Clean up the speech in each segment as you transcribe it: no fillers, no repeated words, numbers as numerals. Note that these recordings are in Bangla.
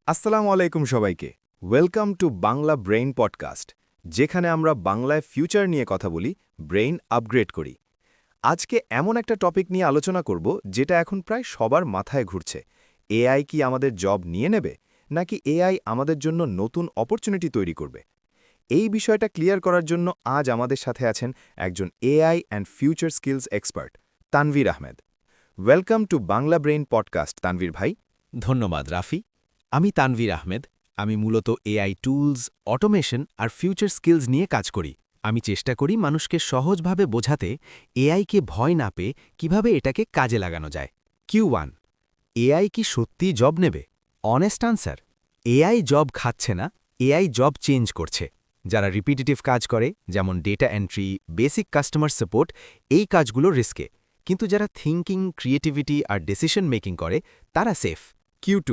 আসসালামু আলাইকুম সবাইকে। Welcome to Bangla brain podcast, যেখানে আমরা বাংলায় ফিউচার নিয়ে কথা বলি, ব্রেইন আপগ্রেড করি। আজকে এমন একটা টপিক নিয়ে আলোচনা করব যেটা এখন প্রায় সবার মাথায় ঘুরছে। এআই কি আমাদের জব নিয়ে নেবে, নাকি এআই আমাদের জন্য নতুন অপরচুনিটি তৈরি করবে? এই বিষয়টা ক্লিয়ার করার জন্য আজ আমাদের সাথে আছেন একজন AI and future skills expert, Tanvir Ahmed. Welcome to Bangla brain podcast, Tanvir ভাই। ধন্যবাদ রাফি। আমি তানভীর আহমেদ। আমি মূলত এআই টুলস, অটোমেশন আর ফিউচার স্কিলস নিয়ে কাজ করি। আমি চেষ্টা করি মানুষকে সহজভাবে বোঝাতে এআইকে ভয় না পেয়ে কিভাবে এটাকে কাজে লাগানো যায়। Q1, এআই কি সত্যি জব নেবে? অনেস্ট আনসার, এআই জব খাচ্ছে না, এআই জব চেঞ্জ করছে। যারা রিপিটিটিভ কাজ করে, যেমন data entry, basic customer support, এই কাজগুলো রিস্কে। কিন্তু যারা থিঙ্কিং, ক্রিয়েটিভিটি আর ডিসিশন মেকিং করে, তারা সেফ। Q2,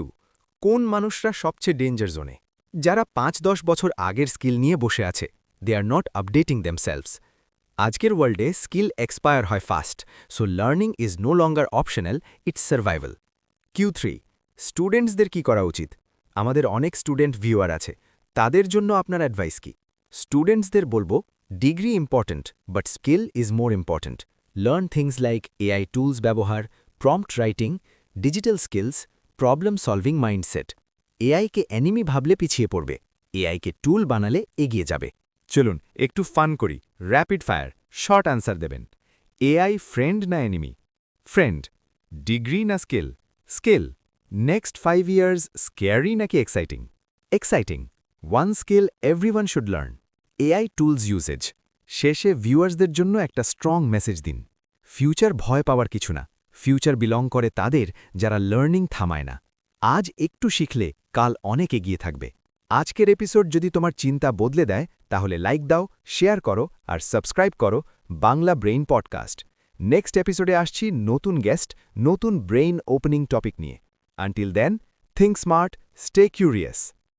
কোন মানুষরা সবচেয়ে ডেঞ্জার জোনে? যারা ৫-১০ বছর আগের স্কিল নিয়ে বসে আছে, they are not updating themselves. আজকের ওয়ার্ল্ডে স্কিল এক্সপায়ার হয় fast, so learning is no longer optional, it's survival. Q3, স্টুডেন্টসদের কি করা উচিত? আমাদের অনেক স্টুডেন্ট ভিউয়ার আছে, তাদের জন্য আপনার অ্যাডভাইস কি? স্টুডেন্টসদের বলবো, degree important, but skill is more important. Learn things like AI tools ব্যবহার, prompt writing, digital skills, problem solving mindset. এআইকে অ্যানিমি ভাবলে পিছিয়ে পড়বে, এআইকে টুল বানালে এগিয়ে যাবে। চলুন একটু ফান করি, র্যাপিড ফায়ার, শর্ট অ্যান্সার দেবেন। এআই ফ্রেন্ড না এনিমি? ফ্রেন্ড। ডিগ্রি না skill? Skill. Next 5 years scary নাকি exciting? Exciting. One skill everyone should learn. AI tools usage. শেষে ভিউয়ার্সদের জন্য একটা স্ট্রং মেসেজ দিন। ফিউচার ভয় পাওয়ার কিছু না, ফিউচার বিলং করে তাদের যারা লার্নিং থামায় না। আজ একটু শিখলে কাল অনেক এগিয়ে থাকবে। আজকের এপিসোড যদি তোমার চিন্তা বদলে দেয়, তাহলে লাইক দাও, শেয়ার করো আর সাবস্ক্রাইব করো বাংলা ব্রেইন পডকাস্ট। নেক্সট এপিসোডে আসছি নতুন গেস্ট, নতুন ব্রেইন ওপেনিং টপিক নিয়ে। Until then, think smart, stay curious.